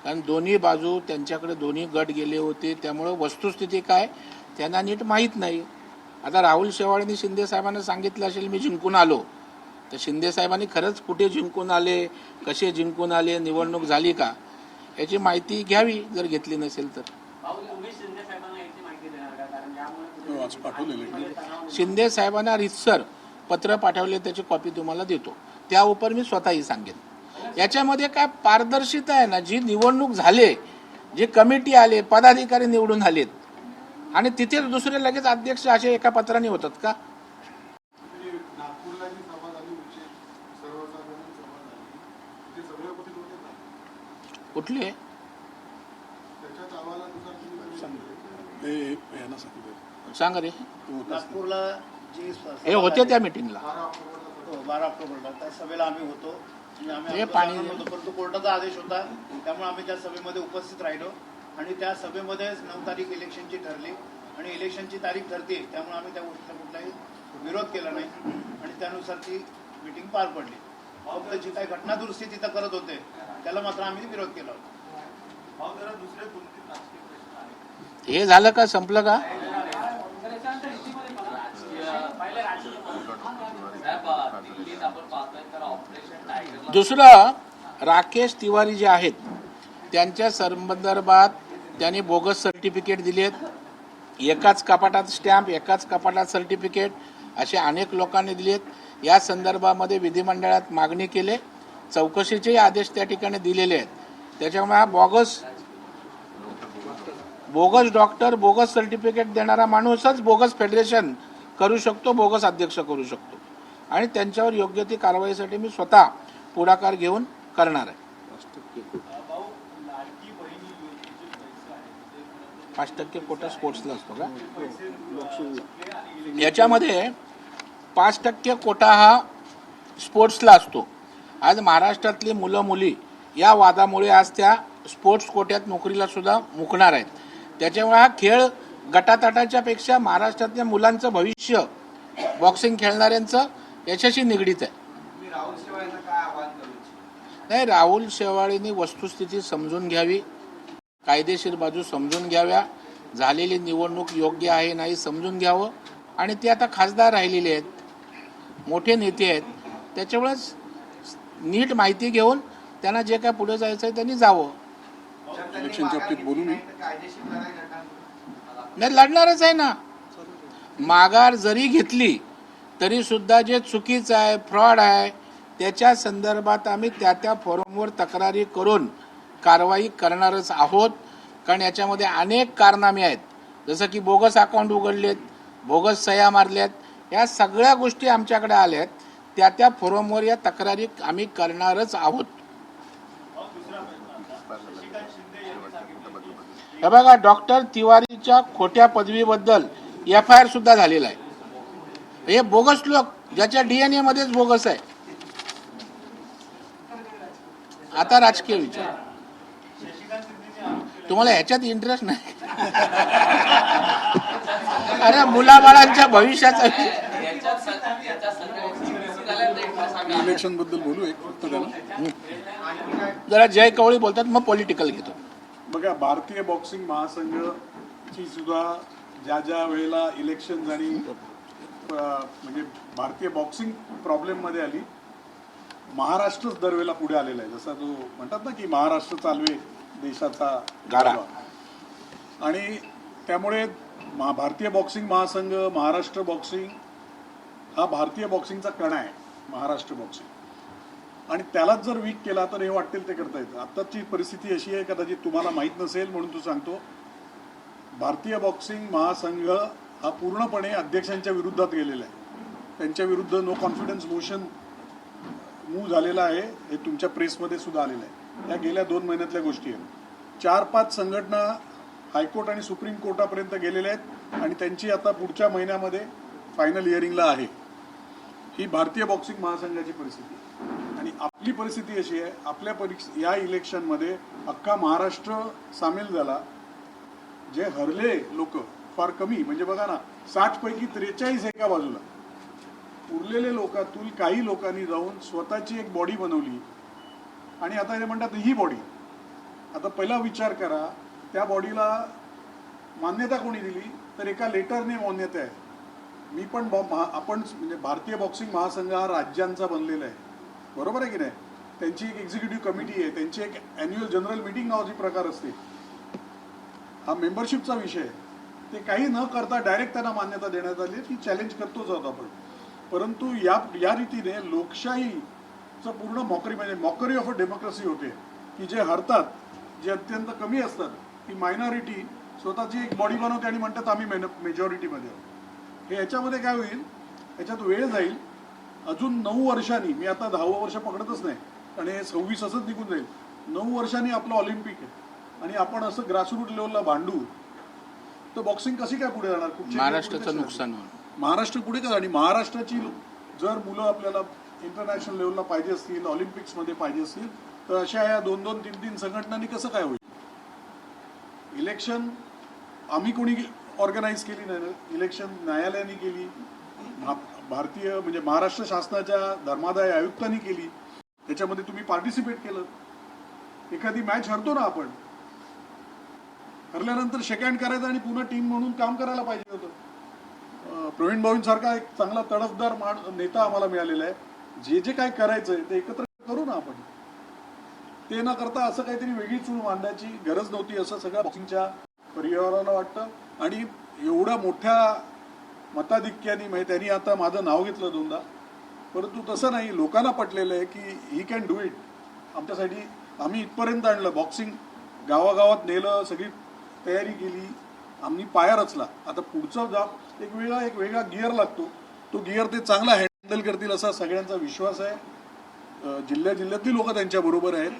कारण दोन्ही बाजू त्यांच्याकडे दोन्ही गट गेले होते, त्यामुळे वस्तुस्थिती काय त्यांना नीट माहीत नाही. आता राहुल शेवाळेंनी शिंदे साहेबांना सांगितलं असेल मी जिंकून आलो, तर शिंदे साहेबांनी खरंच कुठे जिंकून आले, कसे जिंकून आले, निवडणूक झाली का याची माहिती घ्यावी जर घेतली नसेल तर. शिंदे साहेबांना रितसर पत्र पाठवले, त्याची कॉपी तुम्हाला देतो. त्या उपर मी स्वतःही सांगेन. याच्यामध्ये काय पारदर्शिता आहे ना, जी निवडणूक झाले, जे कमिटी आले, पदाधिकारी निवडून आलेत आणि तिथे दुसरे लगेच अध्यक्ष असे एका पत्राने होतात का? नागपूरला जी सभा झाली, सर्वसाधारण सभा झाली, ते सगळे उपस्थित होते का? कुठले त्याच्याच अहवालानुसार तुम्ही सांग रे. नागपूरला जी हे होते त्या मिटिंगला. 12 ऑक्टोबरला त्या सभेला आम्ही होतो. म्हणजे आम्ही हे आपलं पाणी- जाणार नव्हतो, परंतु कोर्टाचा आदेश होता, त्यामुळे आम्ही त्या सभेमध्ये उपस्थित राहिलो. आणि त्या सभेमध्येच 9 तारीख इलेक्शनची ठरली आणि इलेक्शनची तारीख ठरते, त्यामुळे आम्ही त्या गोष्टीला कुठलाही विरोध केला नाही आणि त्यानुसार ती मीटिंग पार पडली. फक्त जी काही घटना दुरुस्ती तिथं करत होते त्याला मात्र आम्ही विरोध केला होता. हे झालं का, संपलं का? दुसरं, राकेश तिवारी जे आहेत त्यांच्या संदर्भात त्यांनी बोगस सर्टिफिकेट दिलेत. एकाच कपाटात स्टॅम्प, एकाच कपाटात सर्टिफिकेट असे अनेक लोकांनी दिलेत. या संदर्भामध्ये विधिमंडळात मागणी केले, चौकशीचे आदेश त्या ठिकाणी दिलेले आहेत. त्याच्यामुळे हा बोगस डॉक्टर, बोगस सर्टिफिकेट देणारा माणूसच बोगस फेडरेशन करू शकतो, बोगस अध्यक्ष करू शकतो. आणि त्यांच्यावर योग्य ती कारवाईसाठी मी स्वतः पुढाकार घेऊन करणार आहे. 5% कोटा स्पोर्ट्सला असतो का? याच्यामध्ये 5% कोटा हा स्पोर्ट्सला असतो. आज महाराष्ट्रातली मुलं मुली या वादामुळे आज त्या स्पोर्ट्स कोट्यात नोकरीला सुद्धा मुकणार आहेत. त्याच्यामुळे हा खेळ गटातटाच्या पेक्षा महाराष्ट्रातल्या मुलांचं भविष्य, बॉक्सिंग खेळणाऱ्यांचं याच्याशी निगडीत आहे. नाही, राहुल शेवाळेंनी वस्तुस्थिती समजून घ्यावी, कायदेशीर बाजू समजून घ्याव्या, झालेली निवडणूक योग्य आहे नाही समजून घ्यावं. आणि ते आता खासदार राहिलेले आहेत, मोठे नेते आहेत, त्याच्यामुळेच नीट माहिती घेऊन त्यांना जे काय पुढे जायचं आहे त्यांनी जावं. इलेक्शनच्या बाबतीत बोलू मी. नाही, लढणारच आहे ना. माघार जरी घेतली तरी सुद्धा जे चुकीचं आहे, फ्रॉड आहे, त्याच्या संदर्भात आम्ही त्या फोरमवर तक्रारी करून कारवाई करणारच आहोत. कारण याच्यामध्ये अनेक कारनामे आहेत, जसं की बोगस अकाउंट उघडलेत, बोगस सह्या मारल्यात, या सगळ्या गोष्टी आमच्याकडे आल्यात. त्या फोरमवर या तक्रारी आम्ही करणारच आहोत. हे बघा, डॉक्टर तिवारीच्या खोट्या पदवीबद्दल FIR सुद्धा झालेला आहे. हे बोगस लोक ज्याच्या DNA मध्येच बोगस आहे. आता राजकीय विचार, तुम्हाला ह्याच्यात इंटरेस्ट नाही. अरे मुलाबाळांच्या भविष्याचा इलेक्शन बद्दल बोलू एक फक्त त्याला. जरा जय कवळी बोलतात, मग पॉलिटिकल घेतो. बघा, भारतीय बॉक्सिंग महासंघची सुद्धा ज्या वेळेला इलेक्शन आणि म्हणजे भारतीय बॉक्सिंग प्रॉब्लेममध्ये आली, महाराष्ट्रच दरवेळेला पुढे आलेला आहे. जसा तो म्हणतात ना की महाराष्ट्र चालवे देशाचा गाडा. आणि त्यामुळे भारतीय बॉक्सिंग महासंघ, महाराष्ट्र बॉक्सिंग हा भारतीय बॉक्सिंगचा कणा आहे, महाराष्ट्र बॉक्सिंग, आणि त्यालाच जर वीक केला तर हे वाटेल ते करता येतं. आत्ताची परिस्थिती अशी आहे, कदाचित तुम्हाला माहीत नसेल म्हणून तू सांगतो, भारतीय बॉक्सिंग महासंघ हा पूर्णपणे अध्यक्षांच्या विरुद्धात गेलेला आहे. त्यांच्या विरुद्ध नो कॉन्फिडन्स मोशन मूव्ह झालेला आहे. हे तुमच्या प्रेसमध्ये सुद्धा आलेलं आहे. या गेल्या 2 महिन्यातल्या गोष्टी आहेत. 4-5 संघटना हायकोर्ट आणि सुप्रीम कोर्टापर्यंत गेलेल्या आहेत आणि त्यांची आता पुढच्या महिन्यामध्ये फायनल हिअरिंगला आहे. ही भारतीय बॉक्सिंग महासंघाची परिस्थिती आहे. आणि आपली परिस्थिती अशी आहे, आपल्या या इलेक्शनमध्ये अख्खा महाराष्ट्र सामील झाला. जे हरले लोक फार कमी, म्हणजे बघा ना, 60 पैकी 43 एका बाजूला, उरलेले लोकातून काही लोकांनी जाऊन स्वतःची एक बॉडी बनवली आणि आता हे म्हणतात ही बॉडी. आता पहिला विचार करा, त्या बॉडीला मान्यता कोणी दिली? तर एका लेटरने मान्यता आहे. मी पण आपण म्हणजे भारतीय बॉक्सिंग महासंघ हा राज्यांचा बनलेला आहे, बरोबर आहे की नाही? त्यांची एक एक्झिक्युटिव्ह कमिटी आहे, त्यांची एक अॅन्युअल जनरल मीटिंग नावाची प्रकार असते. हा मेंबरशिपचा विषय आहे. ते काही न करता डायरेक्ट त्यांना मान्यता देण्यात आली, ती चॅलेंज करतोच आहोत आपण. परंतु या रीतीने लोकशाहीचं पूर्ण मॉकरी, म्हणजे मॉकरी ऑफ अ डेमोक्रेसी होते, की जे हरतात, जे अत्यंत कमी असतात, ती मायनॉरिटी स्वतःची एक बॉडी बनवते आणि म्हणतात आम्ही मेजॉरिटीमध्ये आहोत. हे याच्यामध्ये काय होईल? याच्यात वेळ जाईल. अजून 9 वर्षांनी, मी आता 10वं वर्ष पकडतच नाही आणि हे 26 असंच निघून जाईल. 9 वर्षांनी आपलं ऑलिम्पिक आहे आणि आपण असं ग्रासरूट लेवलला भांडू तर बॉक्सिंग कशी काय पुढे जाणार? महाराष्ट्राचं नुकसान होणार. महाराष्ट्र पुढे का? आणि महाराष्ट्राची जर मुलं आपल्याला इंटरनॅशनल लेवलला पाहिजे असतील, ऑलिम्पिक्समध्ये पाहिजे असतील, तर अशा या 2-2, 3-3 संघटनांनी कसं काय होईल? इलेक्शन आम्ही कोणी ऑर्गनाईज केली नाही, इलेक्शन न्यायालयाने केली, भारतीय म्हणजे महाराष्ट्र शासनाच्या धर्मादाय आयुक्तांनी केली. त्याच्यामध्ये तुम्ही पार्टिसिपेट केलं. एखादी मॅच हरतो ना आपण, हरल्यानंतर सेकंड करायचं आणि पुन्हा टीम म्हणून काम करायला पाहिजे होतं. प्रवीण भाऊंसारखा एक चांगला तडफदार नेता आम्हाला मिळालेला आहे. जे जे काय करायचंय ते एकत्र करू ना आपण. ते न करता असं काहीतरी वेगळी चूळ मांडायची गरज नव्हती, असं सगळ्या बॉक्सिंगच्या परिवाराला वाटतं. आणि एवढ्या मोठ्या मताधिक्याने म्हणजे त्यांनी आता माझं नाव घेतलं 2दा, परंतु तसं नाही. लोकांना पटलेलं आहे की ही कॅन डू इट. आमच्यासाठी आम्ही इथपर्यंत आणलं, बॉक्सिंग गावागावात नेलं, सगळी तयारी केली, आम्ही पाया रचला. आता पुढचा एक वेगळा गिअर लागतो. तो गिअर ते चांगला हँडल करतील असा सगळ्यांचा विश्वास आहे. जिल्ह्यातली लोक त्यांच्या बरोबर आहेत.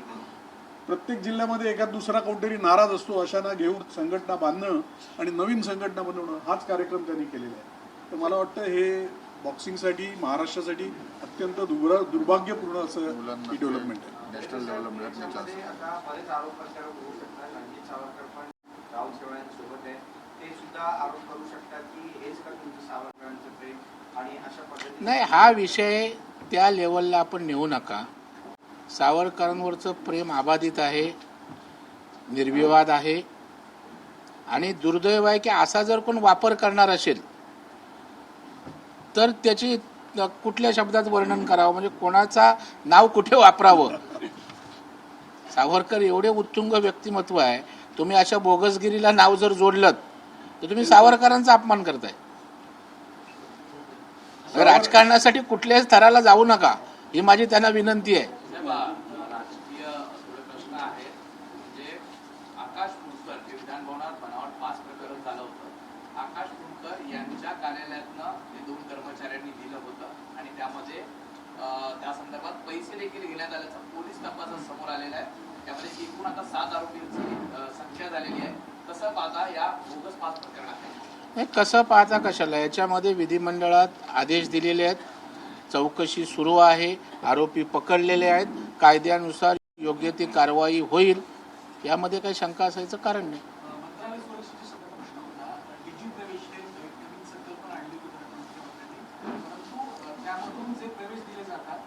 प्रत्येक जिल्ह्यामध्ये एखाद दुसरा कोणतरी नाराज असतो, अशांना घेऊन संघटना बांधणं आणि नवीन संघटना बनवणं हाच कार्यक्रम त्यांनी केलेला आहे. तर मला वाटतं हे बॉक्सिंगसाठी, महाराष्ट्रासाठी अत्यंत दुर्भाग्यपूर्ण असं ही डेव्हलपमेंट आहे. नॅशनल डेव्हलपमेंट आता बरेच आरोप प्रत्यारोप होऊ शकतात. रणजित सावरकर पण राहुल शेवाळ्यांसोबत आहे, ते सुद्धा आरोप करू शकतात की हेच का तुमचं सावरकरांचं प्रेम आणि अशा पद्धतीने. नाही, हा विषय त्या लेवलला आपण नेऊ नका. सावरकरांवरचं प्रेम अबाधित आहे, निर्विवाद आहे. आणि दुर्दैव आहे की असा जर कोण वापर करणार असेल तर त्याची कुठल्या शब्दात वर्णन करावं, म्हणजे कोणाचा नाव कुठे वापरावं. सावरकर एवढे उत्तुंग व्यक्तिमत्व आहे, तुम्ही अशा बोगसगिरीला नाव जर जोडलं तर तुम्ही सावरकरांचा अपमान करताय. राजकारणासाठी कुठल्याच थराला जाऊ नका, ही माझी त्यांना विनंती आहे. राजकीय थोडे प्रश्न आहेत. म्हणजे आकाश फुंडकर जे विधानभवनात बनावट पास प्रकरण झालं होतं, आकाश फुंडकर यांच्या कार्यालयातनं ते 2 कर्मचाऱ्यांनी दिलं होतं आणि त्यामध्ये त्या संदर्भात पैसे देखील घेण्यात आल्याचं पोलीस तपासात समोर आलेलं आहे. त्यामध्ये एकूण आता 7 आरोपींची संख्या झालेली आहे. कसं पाहता या बोगस पास प्रकरणात? नाही, कसं पाहता कशाला, याच्यामध्ये विधिमंडळात आदेश दिलेले आहेत, चौकशी सुरू आहे, आरोपी पकडलेले आहेत, कायद्यानुसार योग्य ती कारवाई होईल, यामध्ये काही शंका असायचं कारण नाही. मंत्रालय सुरक्षेची सगळा प्रश्न होता. डिजी प्रवेश हे नवीन संकल्पना आणली होती मुख्यमंत्र्यांनी, परंतु त्यामधून जे प्रवेश दिले जातात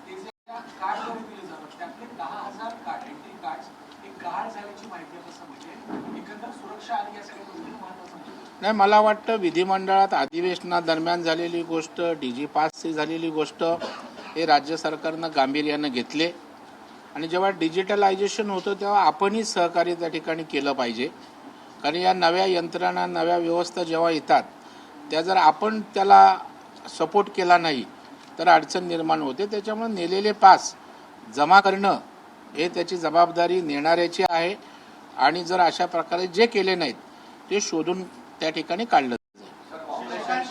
ते जे कार्डद्वारे दिले जातात, त्यातले 10,000 कार्ड, एंट्री कार्ड हे गाढ झाल्याची माहिती आहे. तसं म्हणजे एकंदर सुरक्षा आणि या सगळ्या गोष्टी महत्त्वाचं म्हणजे नाही, मला वाटतं विधिमंडळात अधिवेशनादरम्यान झालेली गोष्ट, डीजी पासची झालेली गोष्ट हे राज्य सरकारनं गांभीर्यानं घेतले. आणि जेव्हा डिजिटलायझेशन होतं तेव्हा आपणही सहकार्य त्या ठिकाणी केलं पाहिजे. कारण या नव्या यंत्रणा, नव्या व्यवस्था जेव्हा येतात त्या जर आपण त्याला सपोर्ट केला नाही तर अडचण निर्माण होते. त्याच्यामुळे नेलेले पास जमा करणं हे त्याची जबाबदारी नेणाऱ्याची आहे आणि जर अशा प्रकारे जे केले नाहीत ते शोधून त्या ठिकाणी काढलं जाईल. शशिकांत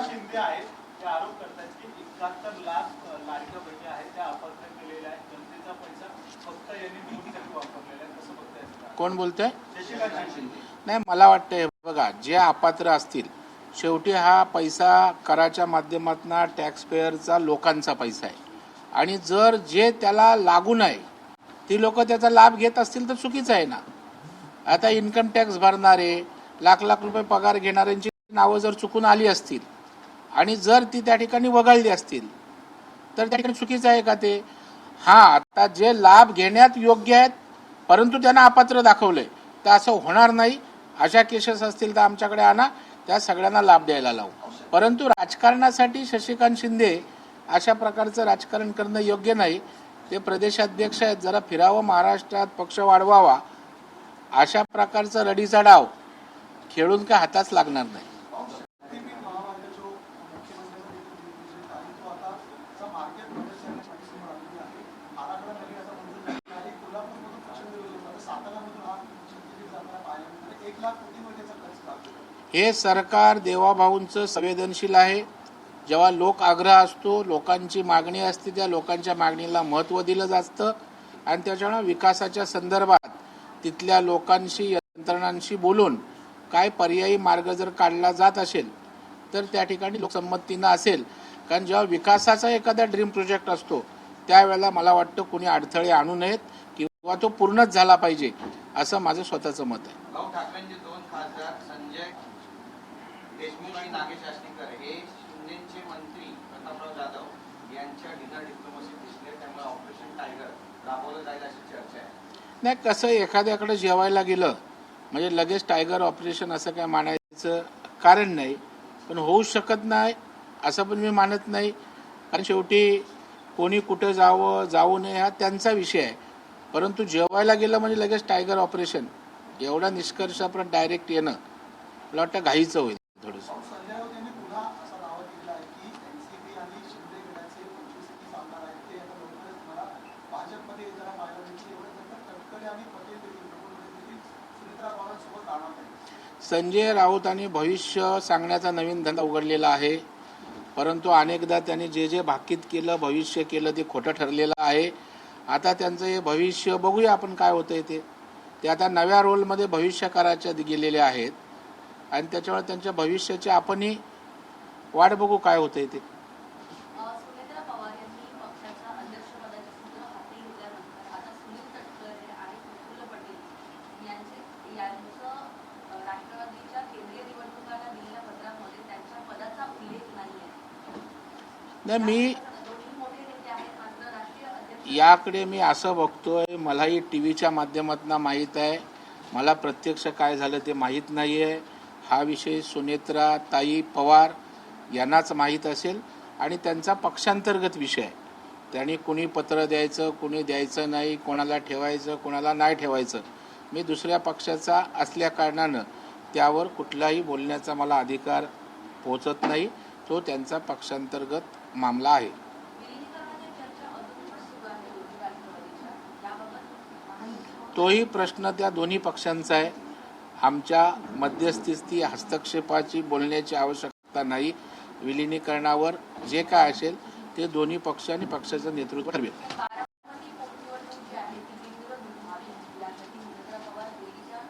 शिंदे आहेत ते आरोप करतात की 71 लाख लाडक्या बहिणी आहेत त्या अपात्र केलेल्या आहेत. जनतेचा पैसा फक्त यांनी निवडणुकीसाठी वापरलेला आहे. कसं बघताय? कोण बोलतंय? शशिकांत शिंदे. नाही, मला वाटतंय बघा, जे अपात्र असतील शेवटी हा पैसा कराच्या माध्यमातून टॅक्स पेअरचा लोकांचा पैसा आहे आणि जर जे त्याला लागू नये ती लोक त्याचा लाभ घेत असतील तर चुकीचं आहे ना. आता इन्कम टॅक्स भरणारे लाख लाख रुपये पगार घेणाऱ्यांची नावं जर चुकून आली असतील आणि जर ती त्या ठिकाणी वगळली असतील तर त्या ठिकाणी चुकीचं आहे का ते? हा, आता जे लाभ घेण्यात योग्य आहेत परंतु त्यांना अपात्र दाखवलंय तर असं होणार नाही. अशा केसेस असतील तर आमच्याकडे आणा, त्या सगळ्यांना लाभ द्यायला लावू. परंतु राजकारणासाठी शशिकांत शिंदे अशा प्रकारचं राजकारण करणं योग्य नाही. ते प्रदेशाध्यक्ष आहेत, जरा फिरावं महाराष्ट्रात, पक्ष वाढवावा. अशा प्रकारचा रडीचा डाव खेळून काय हाताच लागणार नाही. हे सरकार देवाभाऊंचं संवेदनशील आहे. जेव्हा लोक आग्रह असतो, लोकांची मागणी असते, त्या लोकांच्या मागणीला महत्त्व दिलं जातं आणि त्याच्यामुळे विकासाच्या संदर्भात तिथल्या लोकांशी, यंत्रणांशी बोलून काय पर्यायी मार्ग जर काढला जात असेल तर त्या ठिकाणी लोकसंमतीनं असेल. कारण जेव्हा विकासाचा एखादा ड्रीम प्रोजेक्ट असतो त्यावेळेला मला वाटतं कुणी अडथळे आणू नयेत किंवा तो पूर्णच झाला पाहिजे असं माझं स्वतःचं मत आहे. भाऊ ठाकरेंचे 2 खासदार संजय देशमुख आणि नागेश आष्टीकर हे शिंदेचे मंत्री प्रतापराव जाधव यांच्या डिनर डिप्लोमसी दिसले, त्यामुळे ऑपरेशन टायगर राबवलं जाईल अशी चर्चा आहे. नाही, कसं एखाद्याकडे जेवायला गेलं म्हणजे लगेच टायगर ऑपरेशन असं काय मानायचं कारण नाही. पण होऊ शकत नाही असं पण मी मानत नाही. कारण शेवटी कोणी कुठं जावं जाऊ नये हा त्यांचा विषय आहे. परंतु जेवायला गेलं म्हणजे लगेच टायगर ऑपरेशन एवढा निष्कर्षापर्यंत डायरेक्ट येणं मला वाटतं घाईचं होईल थोडंसं. संजय राऊत यांनी पुन्हा असा दावा केला आहे की एनसीपी आणि शिंदे गटाचे 25 आमदार आहेत ते आता लवकरच मला भाजपमध्ये येताना पाहायला मिळतील. एवढ्यानंतर तटकरे आणि पटेल देखील सुनेत्रा पवारांसोबत राहणार नाही. संजय राऊत आणि भविष्य सांगण्याचा नवीन धंदा उघडलेला आहे. परंतु अनेकदा त्यांनी जे जे भाकीत केलं, भविष्य केलं ते खोटं ठरलेलं आहे. आता त्यांचं हे भविष्य बघूया आपण काय होतंय ते आता नव्या रोलमध्ये भविष्यकाराच्या गेलेले आहेत आणि त्याच्यामुळे त्यांच्या भविष्याची आपणही वाट बघू काय होतंय ते. सुनेत्रा पवार यांनी पक्षाच्या अध्यक्षपदाचे सूत्र हाती घेतल्यानंतर आता सुनील तटकरे आणि प्रफुल्ल पटेल यांचं राष्ट्रवादीच्या केंद्रीय निवडणुकांना दिलेल्या पत्रामध्ये त्यांच्या पदाचा उल्लेख नाहीये. नाही, मी दोन्ही मोठे नेते आहेत, मात्र राष्ट्रीय अध्यक्ष याकडे मी असं बघतोय, मलाही टीव्हीच्या माध्यमातून माहीत आहे, मला प्रत्यक्ष काय झालं ते माहीत नाही आहे. हा विषय सुनेत्रा ताई पवार यांनाच माहीत असेल आणि त्यांचा पक्षांतर्गत विषय आहे. त्यांनी कुणी पत्र द्यायचं, कुणी द्यायचं नाही, कोणाला ठेवायचं, कोणाला नाही ठेवायचं, मी दुसऱ्या पक्षाचा असल्या कारणानं त्यावर कुठलाही बोलण्याचा मला अधिकार पोचत नाही. तो त्यांचा पक्षांतर्गत मामला आहे. विलिनीकरणाची चर्चा अजून पण सुरू आहे दोन्ही राष्ट्रवादीच्या. याबाबत महायुती तोही प्रश्न त्या दोन्ही पक्षांचा आहे. आमच्या मध्यस्थी हस्तक्षेपाची बोलण्याची आवश्यकता नाही. विलिनीकरणावर जे काय असेल ते दोन्ही पक्ष आणि पक्षाचं नेतृत्व ठरवेल. बारामती पोटनिवडणूक जी आहे ती बिनविरोध व्हावी यासाठी सुनेत्रा पवार दिल्लीच्या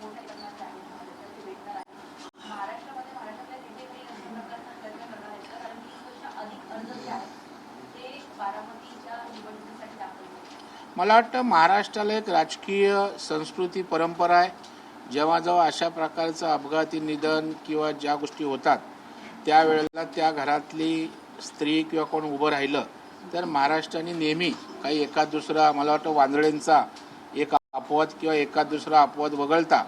मोठ्या करण्याचे आहेत, महाराष्ट्राचे भेटणार आहेत. महाराष्ट्रातल्या नेते काही अशा प्रकारचा चर्चा करणार आहेत का? कारण 20 वर्ष अधिक अर्ज जे आहेत ते बारामतीच्या निवडणुकीसाठी दाखल होते. मला वाटतं महाराष्ट्राला एक राजकीय संस्कृती परंपरा आहे. जेव्हा जेव्हा अशा प्रकारचं अपघाती निधन किंवा ज्या गोष्टी होतात त्यावेळेला त्या घरातली स्त्री किंवा कोण उभं राहिलं तर महाराष्ट्राने नेहमी काही एखाद दुसरा, मला वाटतं वांदळेंचा एक अपवाद किंवा एखाद दुसरा अपवाद वगळता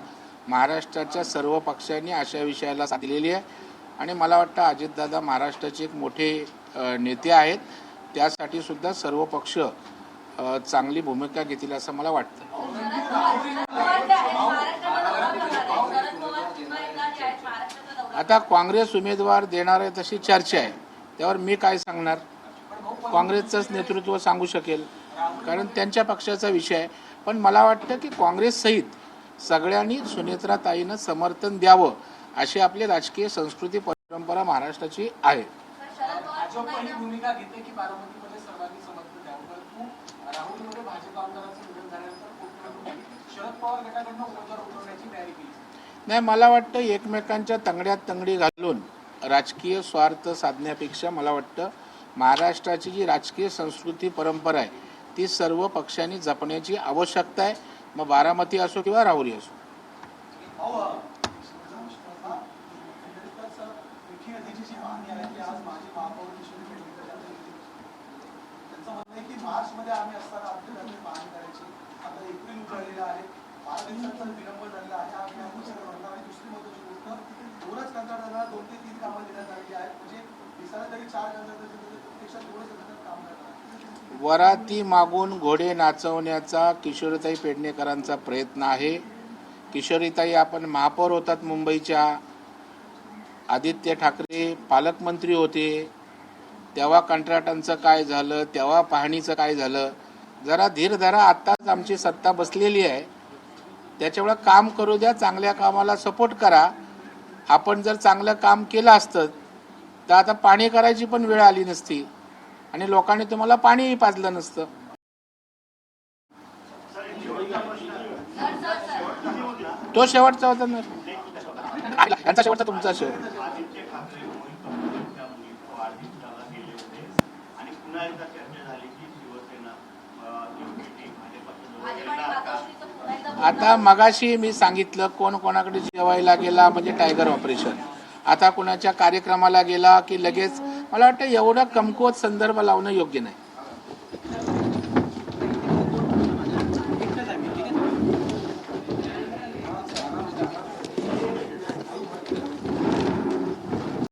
महाराष्ट्राच्या सर्व पक्षांनी अशा विषयाला साथ दिलेली आहे. आणि मला वाटतं अजितदादा महाराष्ट्राचे एक मोठे नेते आहेत, त्यासाठी सुद्धा सर्व पक्ष चांगली भूमिका घेतील असं मला वाटतं. आता काँग्रेस उमेदवार देणार आहे तशी चर्चा आहे, त्यावर मी काय सांगणार? काँग्रेसचंच नेतृत्व सांगू शकेल, कारण त्यांच्या पक्षाचा विषय आहे. पण मला वाटतं की काँग्रेस सहित सगळ्यांनी सुनेत्राताईंना समर्थन द्यावं अशी आपली राजकीय संस्कृती परंपरा महाराष्ट्राची आहे. भाजप ही भूमिका घेते की बारामतीमध्ये सर्वांनी समर्थन द्यावं, परंतु राहुरीमध्ये भाजप आमदारांचं निधन झाल्यानंतर पोटनिवडणुकीत शरद पवार गटाकडनं उमेदवार उतरवण्याची तयारी केली. नाही, मला वाटतं एकमेकांच्या तंगड्यात तंगडी घालून राजकीय स्वार्थ साधण्यापेक्षा मला वाटतं महाराष्ट्राची जी राजकीय संस्कृती परंपरा आहे ती सर्व पक्षांनी जपण्याची आवश्यकता आहे, मग बारामती असो किंवा राहुरी असो. मिठी नदीची जी मागणी आहे की आज माझी महापौर किशोरी पेडणेकर यांचं त्यांचं म्हणणं आहे की मार्चमध्ये आम्ही असताना आपल्याला मागणी करायची. आता एप्रिल उजाडलेला आहे, 12 दिवसांचा विलंब झालेला आहे. आम्ही आम्ही सगळं म्हणणार. आणि दुसरी महत्त्वाची गोष्ट, दोनच कंत्राटदारांना 2 ते 3 कामं देण्यात आलेली आहेत. म्हणजे दिसायला तरी 4 कंत्राटदार प्रत्यक्षात 2च कंत्राटदार काम करतात. वराती मागून घोडे नाचवण्याचा किशोरीताई पेडणेकरांचा प्रयत्न आहे. किशोरीताई आपण महापौर होतात मुंबईच्या, आदित्य ठाकरे पालकमंत्री होते, तेव्हा कंत्राटांचं काय झालं, तेव्हा पाहणीचं काय झालं. जरा धीर धरा, आत्ताच आमची सत्ता बसलेली आहे, त्याच्यामुळे काम करू द्या, चांगल्या कामाला सपोर्ट करा. आपण जर चांगलं काम केलं असतं तर आता पाणी करायची पण वेळ आली नसती आणि लोकांनी तुम्हाला पाणीही पाजलं नसतं. तो शेवटचा होता ना, यांचा शेवटचा तुमचा शेवट. आदित्य ठाकरे मुख्यमंत्र्यांच्या वाढदिवसाला गेले होते आणि पुन्हा एकदा चर्चा झाली की शिवसेना आता मगाशी मी सांगितलं कोण कोणाकडे जेवायला गेला म्हणजे टायगर ऑपरेशन. आता कुणाच्या कार्यक्रमाला गेला की लगेच, मला वाटतं एवढा कमकुवत संदर्भ लावणं योग्य नाही.